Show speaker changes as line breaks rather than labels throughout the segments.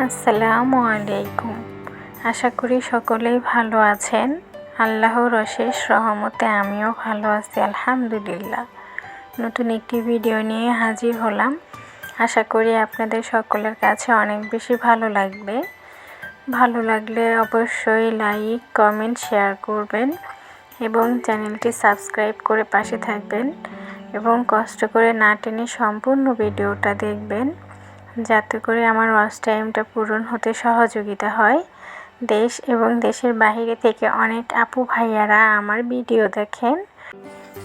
আসসালামু আলাইকুম। আশা করি সকলেই ভালো আছেন। আল্লাহর অশেষ রহমতে আমিও ভালো আছি আলহামদুলিল্লাহ। নতুন একটি ভিডিও নিয়ে হাজির হলাম। আশা করি আপনাদের সকলের কাছে অনেক বেশি ভালো লাগবে। ভালো লাগলে অবশ্যই লাইক, কমেন্ট, শেয়ার করবেন এবং চ্যানেলটি সাবস্ক্রাইব করে পাশে থাকবেন এবং কষ্ট করে না টেনে সম্পূর্ণ ভিডিওটা দেখবেন, যাতে করে আমার ওয়াচ টাইমটা পূরণ হতে সহযোগিতা হয়। দেশ এবং দেশের বাইরে থেকে অনেক আপু ভাইয়ারা আমার ভিডিও দেখেন,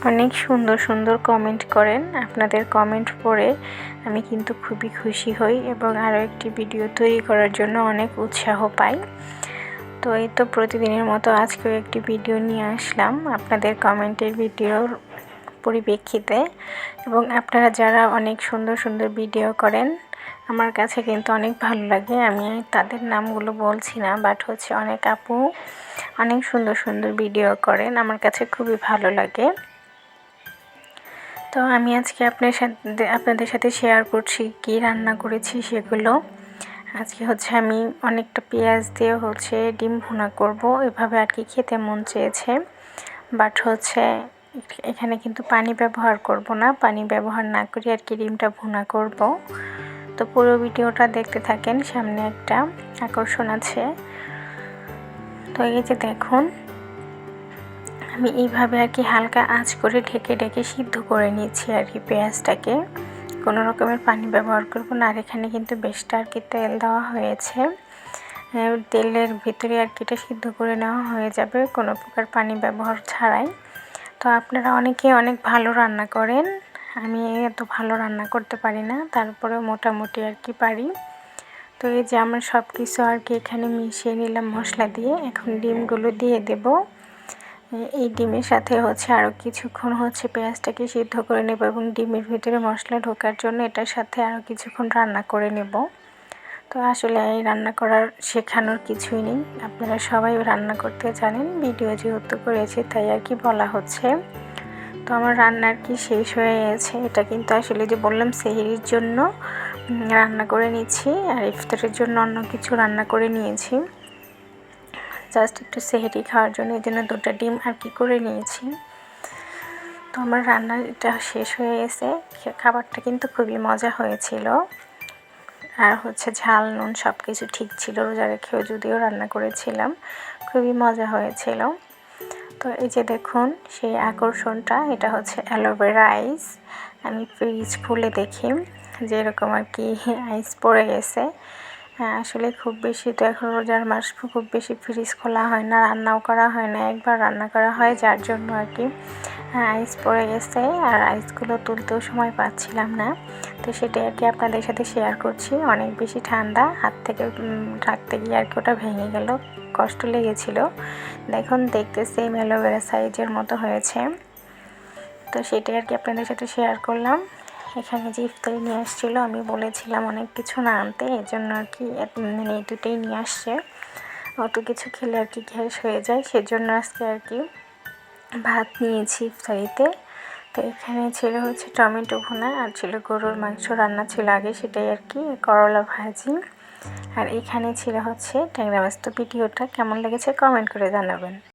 অনেক সুন্দর সুন্দর কমেন্ট করেন। আপনাদের কমেন্ট পড়ে আমি কিন্তু খুবই খুশি হই এবং আরও একটি ভিডিও তৈরি করার জন্য অনেক উৎসাহ পাই। তো এই তো প্রতিদিনের মতো আজকেও একটি ভিডিও নিয়ে আসলাম আপনাদের কমেন্টের ভিডিওর পরিপ্রেক্ষিতে। এবং আপনারা যারা অনেক সুন্দর সুন্দর ভিডিও করেন আমার কাছে কিন্তু অনেক ভালো লাগে। আমি তাদের নামগুলো বলছি না, বাট অনেক আপু অনেক সুন্দর সুন্দর ভিডিও করেন, আমার কাছে খুবই ভালো লাগে। তো আমি আজকে আপনাদের সাথে শেয়ার করছি কি রান্না করেছি সেগুলো। আজকে আমি অনেকটা পেঁয়াজ দিয়ে ডিম ভুনা করব, এভাবে আর কি খেতে মন চেয়েছে। বাট এখানে কিন্তু পানি ব্যবহার করব না, পানি ব্যবহার না করে আর কি ডিমটা ভুনা করব। তো পুরো ভিডিওটা দেখতে থাকেন, সামনে একটা আকর্ষণ আছে। তো এই যে দেখুন, আমি এইভাবে আর কি হালকা আঁচ করে ঢেকে ঢেকে সিদ্ধ করে নিয়েছি আর কি পেঁয়াজটাকে। কোনো রকমের পানি ব্যবহার করব না। আর এখানে কিন্তু বেশটা আর কি তেল দেওয়া হয়েছে, তেলের ভিতরে আর কি এটা সিদ্ধ করে নেওয়া হয়ে যাবে কোনো প্রকার পানি ব্যবহার ছাড়াই। তো আপনারা অনেকে অনেক ভালো রান্না করেন, আমি এত ভালো রান্না করতে পারি না, তারপরেও মোটামুটি আর কি পারি। তো এই যে আমার সব কিছু আর কি এখানে মিশিয়ে নিলাম মশলা দিয়ে। এখন ডিমগুলো দিয়ে দেব। এই ডিমের সাথে আরও কিছুক্ষণ পেঁয়াজটাকে সিদ্ধ করে নেব এবং ডিমের ভিতরে মশলা ঢোকার জন্য এটার সাথে আরও কিছুক্ষণ রান্না করে নেব। তো আসলে এই রান্না করার শেখানোর কিছুই নেই, আপনারা সবাই রান্না করতে জানেন, ভিডিও যেহেতু করেছি তাই আর কি বলা হচ্ছে। তো আমার রান্নার কি শেষ হয়ে গেছে। এটা কিন্তু আসলে যে বললাম সেহরির জন্য রান্না করে নিচ্ছি, আর ইফতারের জন্য অন্য কিছু রান্না করে নিয়েছি। জাস্ট একটু সেহরি খাওয়ার জন্য এই জন্য 2টা ডিম আর কি করে নিয়েছি। তো আমার রান্নাটা শেষ হয়ে গেছে। খাবারটা কিন্তু খুবই মজা হয়েছিল, আর ঝাল নুন সব কিছু ঠিক ছিল। রোজা রেখেও যদিও রান্না করেছিলাম, খুবই মজা হয়েছিল। তো এই যে দেখুন সেই আকর্ষণটা, এটা অ্যালোভেরা আইস। আমি ফ্রিজ খুলে দেখি যে এরকম আর কি আইস পড়ে গেছে। আসলে খুব বেশি তো এখন রোজার মাস, খুব বেশি ফ্রিজ খোলা হয় না, রান্নাও করা হয় না, একবার রান্না করা হয়, যার জন্য আর কি আইস পড়ে গেছে। আর আইসগুলো তুলতেও সময় পাচ্ছিলাম না, তো সেটাই আর কি আপনাদের সাথে শেয়ার করছি। অনেক বেশি ঠান্ডা, হাত থেকে রাখতে গিয়ে আর কি ওটা ভেঙে গেল, কষ্ট লেগেছিল। দেখুন দেখতে সেম অ্যালোভেরা সাইজের মতো হয়েছে। তো সেটাই আর কি আপনাদের সাথে শেয়ার করলাম। এখানে যে ইফতারি নিয়ে আসছিলো, আমি বলেছিলাম অনেক কিছু না আনতে, এর জন্য আর কি এই দুটোই নিয়ে আসছে। অত কিছু খেলে আর কি গ্যাস হয়ে যায়, সেজন্য আজকে আর কি ভাত নিয়েছি ইফতারিতে। তো এখানে ছিল টমেটো ভুনা, আর ছিল গরুর মাংস রান্না ছিল আগে, সেটাই আর কি, করলা ভাজি। আর এখানে ছিল ট্যাংরা মাছ। তো ভিডিওটা কেমন লেগেছে কমেন্ট করে জানাবেন।